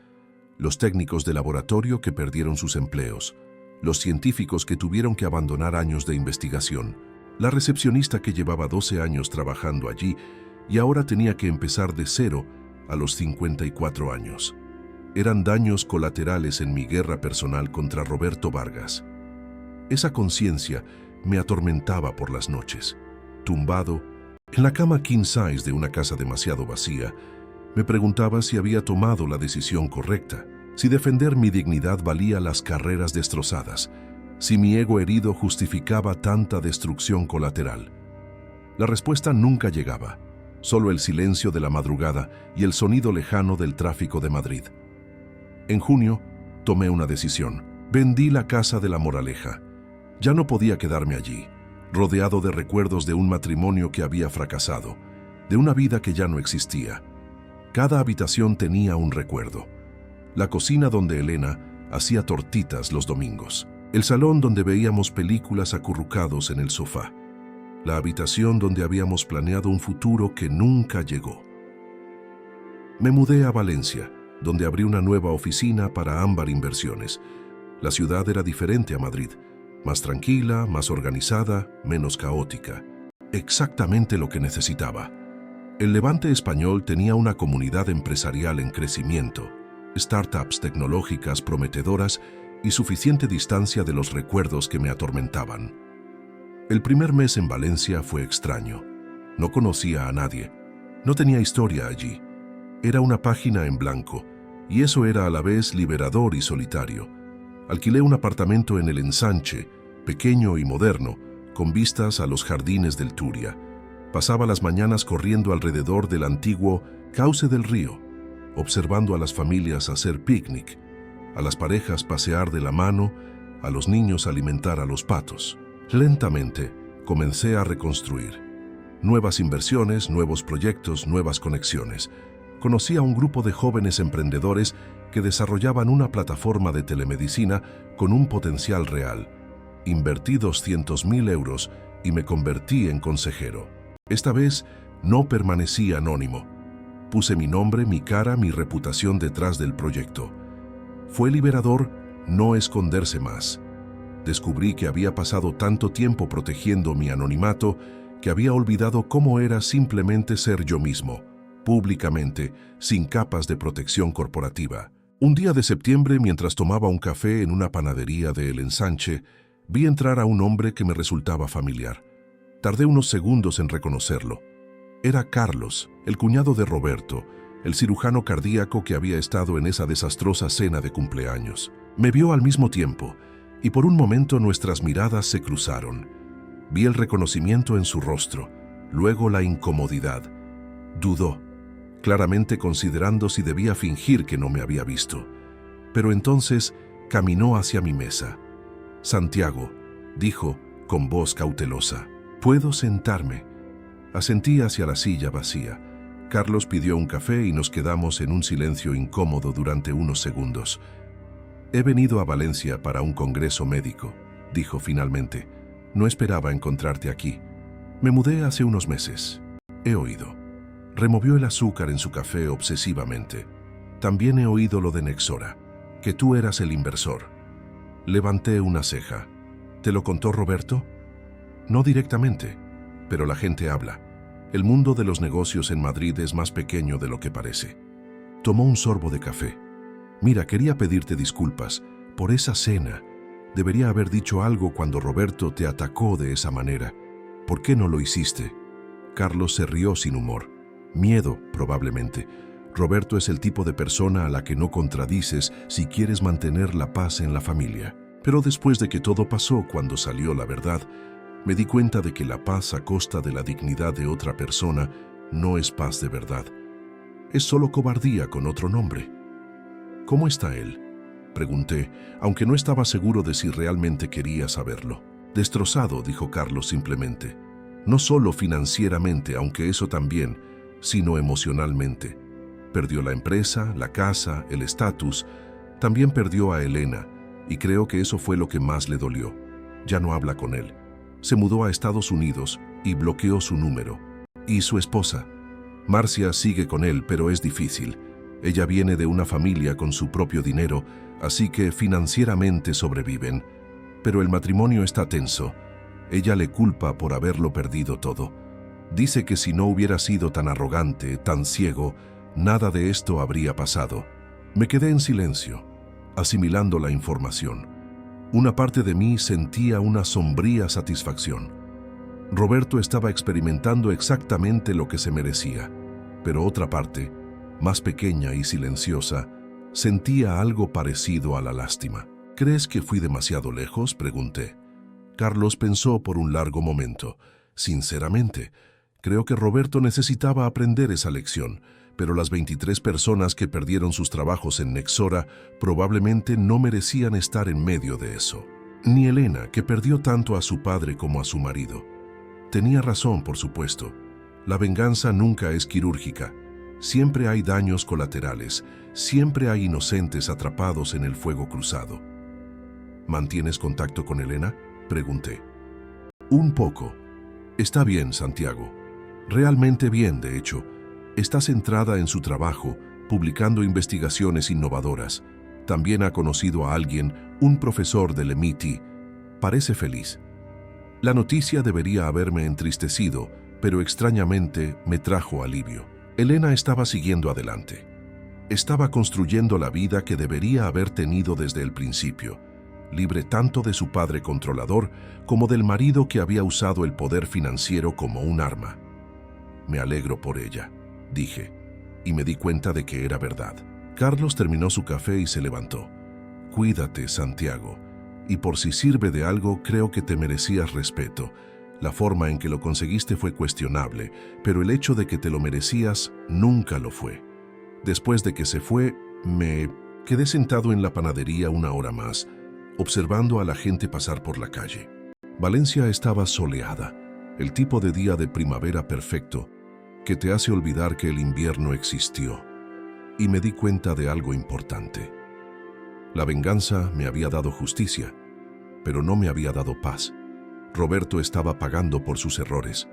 los técnicos de laboratorio que perdieron sus empleos, los científicos que tuvieron que abandonar años de investigación, la recepcionista que llevaba 12 años trabajando allí y ahora tenía que empezar de cero a los 54 años. Eran daños colaterales en mi guerra personal contra Roberto Vargas. Esa conciencia me atormentaba por las noches. Tumbado, en la cama king size de una casa demasiado vacía, me preguntaba si había tomado la decisión correcta, si defender mi dignidad valía las carreras destrozadas, si mi ego herido justificaba tanta destrucción colateral. La respuesta nunca llegaba, solo el silencio de la madrugada y el sonido lejano del tráfico de Madrid. En junio, tomé una decisión. Vendí la casa de La Moraleja. Ya no podía quedarme allí, rodeado de recuerdos de un matrimonio que había fracasado, de una vida que ya no existía. Cada habitación tenía un recuerdo. La cocina donde Elena hacía tortitas los domingos. El salón donde veíamos películas acurrucados en el sofá. La habitación donde habíamos planeado un futuro que nunca llegó. Me mudé a Valencia, donde abrí una nueva oficina para Ámbar Inversiones. La ciudad era diferente a Madrid, más tranquila, más organizada, menos caótica. Exactamente lo que necesitaba. El Levante español tenía una comunidad empresarial en crecimiento, startups tecnológicas prometedoras y suficiente distancia de los recuerdos que me atormentaban. El primer mes en Valencia fue extraño. No conocía a nadie. No tenía historia allí. Era una página en blanco, y eso era a la vez liberador y solitario. Alquilé un apartamento en el Ensanche, pequeño y moderno, con vistas a los jardines del Turia. Pasaba las mañanas corriendo alrededor del antiguo cauce del río, observando a las familias hacer picnic, a las parejas pasear de la mano, a los niños alimentar a los patos. Lentamente comencé a reconstruir. Nuevas inversiones, nuevos proyectos, nuevas conexiones. Conocí a un grupo de jóvenes emprendedores que desarrollaban una plataforma de telemedicina con un potencial real. Invertí 200.000 euros y me convertí en consejero. Esta vez no permanecí anónimo. Puse mi nombre, mi cara, mi reputación detrás del proyecto. Fue liberador no esconderse más. Descubrí que había pasado tanto tiempo protegiendo mi anonimato que había olvidado cómo era simplemente ser yo mismo, públicamente, sin capas de protección corporativa. Un día de septiembre, mientras tomaba un café en una panadería de El Ensanche, vi entrar a un hombre que me resultaba familiar. Tardé unos segundos en reconocerlo. Era Carlos, el cuñado de Roberto, el cirujano cardíaco que había estado en esa desastrosa cena de cumpleaños. Me vio al mismo tiempo, y por un momento nuestras miradas se cruzaron. Vi el reconocimiento en su rostro, luego la incomodidad. Dudó, claramente considerando si debía fingir que no me había visto. Pero entonces caminó hacia mi mesa. «Santiago», dijo con voz cautelosa, «¿puedo sentarme?» Asentí hacia la silla vacía. Carlos pidió un café y nos quedamos en un silencio incómodo durante unos segundos. «He venido a Valencia para un congreso médico», dijo finalmente. «No esperaba encontrarte aquí. Me mudé hace unos meses. He oído». Removió el azúcar en su café obsesivamente. «También he oído lo de Nexora, que tú eras el inversor». Levanté una ceja. «¿Te lo contó Roberto?» «No directamente, pero la gente habla. El mundo de los negocios en Madrid es más pequeño de lo que parece». Tomó un sorbo de café. «Mira, quería pedirte disculpas por esa cena. Debería haber dicho algo cuando Roberto te atacó de esa manera. ¿Por qué no lo hiciste?» Carlos se rió sin humor. «Miedo, probablemente. Roberto es el tipo de persona a la que no contradices si quieres mantener la paz en la familia. Pero después de que todo pasó, cuando salió la verdad, me di cuenta de que la paz a costa de la dignidad de otra persona no es paz de verdad. Es solo cobardía con otro nombre». «¿Cómo está él?», pregunté, aunque no estaba seguro de si realmente quería saberlo. «Destrozado», dijo Carlos simplemente. «No solo financieramente, aunque eso también, sino emocionalmente. Perdió la empresa, la casa, el estatus. También perdió a Elena, y creo que eso fue lo que más le dolió. Ya no habla con él. Se mudó a Estados Unidos y bloqueó su número. Y su esposa, Marcia, sigue con él, pero es difícil. Ella viene de una familia con su propio dinero, así que financieramente sobreviven. Pero el matrimonio está tenso. Ella le culpa por haberlo perdido todo. Dice que si no hubiera sido tan arrogante, tan ciego, nada de esto habría pasado». Me quedé en silencio, asimilando la información. Una parte de mí sentía una sombría satisfacción. Roberto estaba experimentando exactamente lo que se merecía, pero otra parte, más pequeña y silenciosa, sentía algo parecido a la lástima. «¿Crees que fui demasiado lejos?», pregunté. Carlos pensó por un largo momento. «Sinceramente, creo que Roberto necesitaba aprender esa lección, pero las 23 personas que perdieron sus trabajos en Nexora probablemente no merecían estar en medio de eso. Ni Elena, que perdió tanto a su padre como a su marido. Tenía razón, por supuesto. La venganza nunca es quirúrgica. Siempre hay daños colaterales, siempre hay inocentes atrapados en el fuego cruzado». «¿Mantienes contacto con Elena?», pregunté. «Un poco. Está bien, Santiago. Realmente bien, de hecho. Está centrada en su trabajo, publicando investigaciones innovadoras. También ha conocido a alguien, un profesor del MIT. Parece feliz. La noticia debería haberme entristecido, pero extrañamente me trajo alivio. Elena estaba siguiendo adelante. Estaba construyendo la vida que debería haber tenido desde el principio, libre tanto de su padre controlador como del marido que había usado el poder financiero como un arma. «Me alegro por ella», dije, y me di cuenta de que era verdad. Carlos terminó su café y se levantó. «Cuídate, Santiago, y por si sirve de algo, creo que te merecías respeto. La forma en que lo conseguiste fue cuestionable, pero el hecho de que te lo merecías nunca lo fue». Después de que se fue, me quedé sentado en la panadería una hora más, observando a la gente pasar por la calle. Valencia estaba soleada, el tipo de día de primavera perfecto que te hace olvidar que el invierno existió. Y me di cuenta de algo importante. La venganza me había dado justicia, pero no me había dado paz. Roberto estaba pagando por sus errores,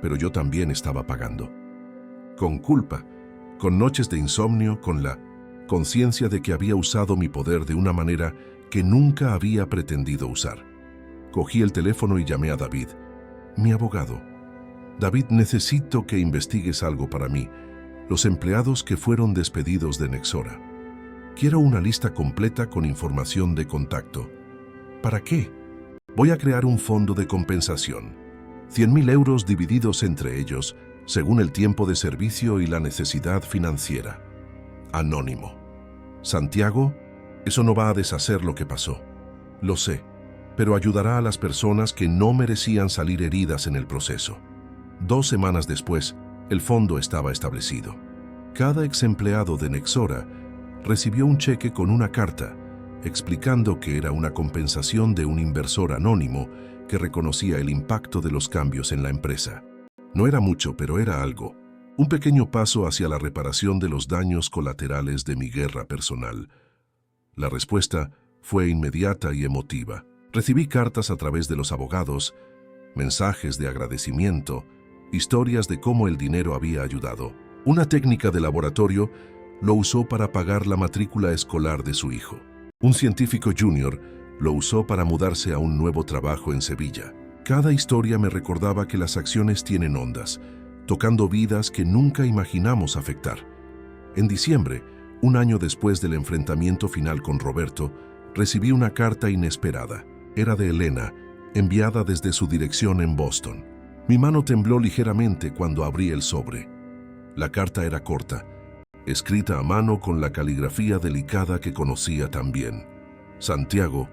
pero yo también estaba pagando. Con culpa, con noches de insomnio, con la conciencia de que había usado mi poder de una manera que nunca había pretendido usar. Cogí el teléfono y llamé a David, mi abogado. David, necesito que investigues algo para mí. Los empleados que fueron despedidos de Nexora. Quiero una lista completa con información de contacto. ¿Para qué? Voy a crear un fondo de compensación. 100.000 euros divididos entre ellos, según el tiempo de servicio y la necesidad financiera. Anónimo. Santiago, eso no va a deshacer lo que pasó. Lo sé, pero ayudará a las personas que no merecían salir heridas en el proceso. 2 semanas después, el fondo estaba establecido. Cada ex empleado de Nexora recibió un cheque con una carta explicando que era una compensación de un inversor anónimo que reconocía el impacto de los cambios en la empresa. No era mucho, pero era algo. Un pequeño paso hacia la reparación de los daños colaterales de mi guerra personal. La respuesta fue inmediata y emotiva. Recibí cartas a través de los abogados, mensajes de agradecimiento, historias de cómo el dinero había ayudado. Una técnica de laboratorio lo usó para pagar la matrícula escolar de su hijo. Un científico junior lo usó para mudarse a un nuevo trabajo en Sevilla. Cada historia me recordaba que las acciones tienen ondas, tocando vidas que nunca imaginamos afectar. En diciembre, un año después del enfrentamiento final con Roberto, recibí una carta inesperada. Era de Elena, enviada desde su dirección en Boston. Mi mano tembló ligeramente cuando abrí el sobre. La carta era corta, escrita a mano con la caligrafía delicada que conocía tan bien. Santiago,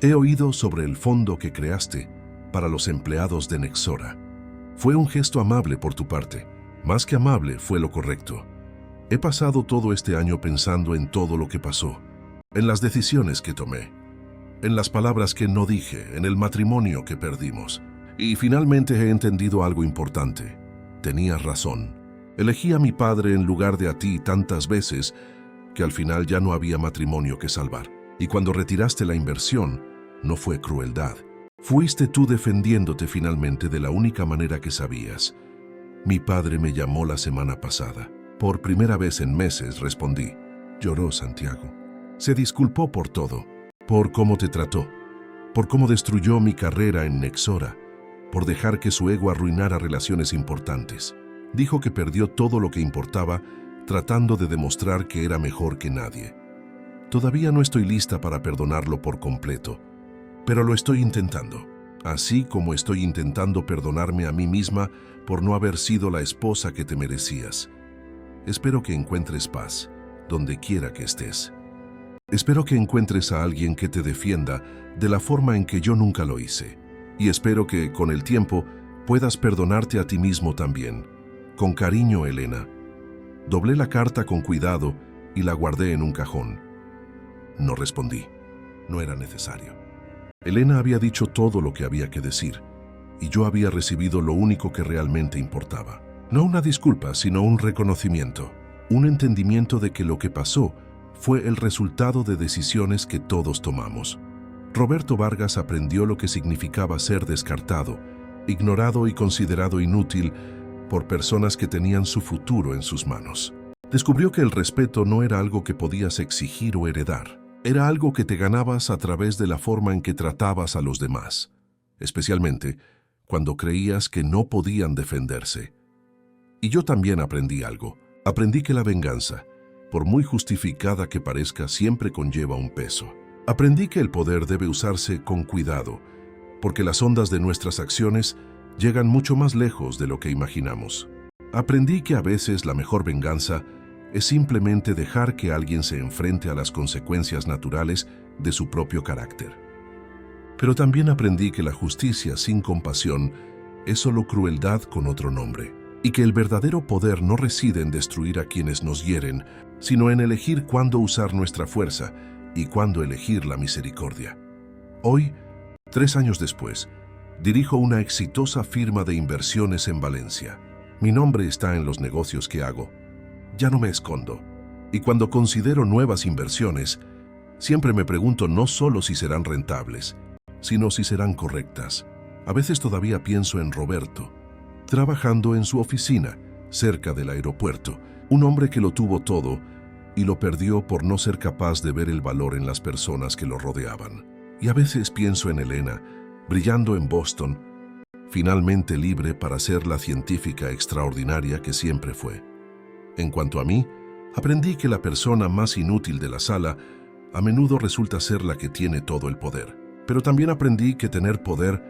he oído sobre el fondo que creaste para los empleados de Nexora. Fue un gesto amable por tu parte. Más que amable, fue lo correcto. He pasado todo este año pensando en todo lo que pasó, en las decisiones que tomé, en las palabras que no dije, en el matrimonio que perdimos. Y finalmente he entendido algo importante. Tenías razón. Elegí a mi padre en lugar de a ti tantas veces que al final ya no había matrimonio que salvar. Y cuando retiraste la inversión, no fue crueldad. Fuiste tú defendiéndote finalmente de la única manera que sabías. Mi padre me llamó la semana pasada. Por primera vez en meses respondí. Lloró Santiago. Se disculpó por todo, por cómo te trató, por cómo destruyó mi carrera en Nexora, por dejar que su ego arruinara relaciones importantes. Dijo que perdió todo lo que importaba tratando de demostrar que era mejor que nadie. Todavía no estoy lista para perdonarlo por completo, pero lo estoy intentando, así como estoy intentando perdonarme a mí misma por no haber sido la esposa que te merecías. Espero que encuentres paz, donde quiera que estés. Espero que encuentres a alguien que te defienda de la forma en que yo nunca lo hice. Y espero que, con el tiempo, puedas perdonarte a ti mismo también. Con cariño, Elena. Doblé la carta con cuidado y la guardé en un cajón. No respondí. No era necesario. Elena había dicho todo lo que había que decir, y yo había recibido lo único que realmente importaba. No una disculpa, sino un reconocimiento, un entendimiento de que lo que pasó fue el resultado de decisiones que todos tomamos. Roberto Vargas aprendió lo que significaba ser descartado, ignorado y considerado inútil por personas que tenían su futuro en sus manos. Descubrió que el respeto no era algo que podías exigir o heredar. Era algo que te ganabas a través de la forma en que tratabas a los demás, especialmente cuando creías que no podían defenderse. Y yo también aprendí algo. Aprendí que la venganza, por muy justificada que parezca, siempre conlleva un peso. Aprendí que el poder debe usarse con cuidado, porque las ondas de nuestras acciones llegan mucho más lejos de lo que imaginamos. Aprendí que a veces la mejor venganza es simplemente dejar que alguien se enfrente a las consecuencias naturales de su propio carácter. Pero también aprendí que la justicia sin compasión es solo crueldad con otro nombre, y que el verdadero poder no reside en destruir a quienes nos hieren, sino en elegir cuándo usar nuestra fuerza y cuándo elegir la misericordia. Hoy, 3 años después, dirijo una exitosa firma de inversiones en Valencia. Mi nombre está en los negocios que hago. Ya no me escondo. Y cuando considero nuevas inversiones, siempre me pregunto no solo si serán rentables, sino si serán correctas. A veces todavía pienso en Roberto, trabajando en su oficina, cerca del aeropuerto, un hombre que lo tuvo todo y lo perdió por no ser capaz de ver el valor en las personas que lo rodeaban. Y a veces pienso en Elena, brillando en Boston, finalmente libre para ser la científica extraordinaria que siempre fue. En cuanto a mí, aprendí que la persona más inútil de la sala a menudo resulta ser la que tiene todo el poder. Pero también aprendí que tener poder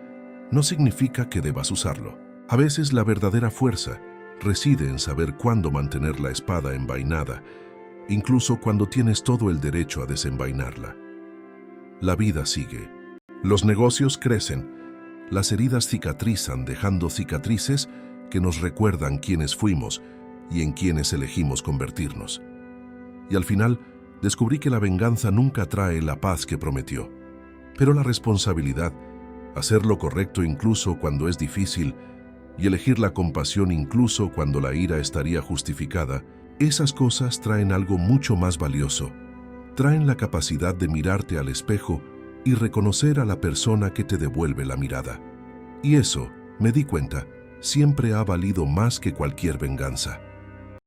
no significa que debas usarlo. A veces la verdadera fuerza reside en saber cuándo mantener la espada envainada, incluso cuando tienes todo el derecho a desenvainarla. La vida sigue. Los negocios crecen. Las heridas cicatrizan, dejando cicatrices que nos recuerdan quiénes fuimos y en quiénes elegimos convertirnos. Y al final, descubrí que la venganza nunca trae la paz que prometió. Pero la responsabilidad, hacer lo correcto incluso cuando es difícil y elegir la compasión incluso cuando la ira estaría justificada, esas cosas traen algo mucho más valioso. Traen la capacidad de mirarte al espejo y reconocer a la persona que te devuelve la mirada. Y eso, me di cuenta, siempre ha valido más que cualquier venganza.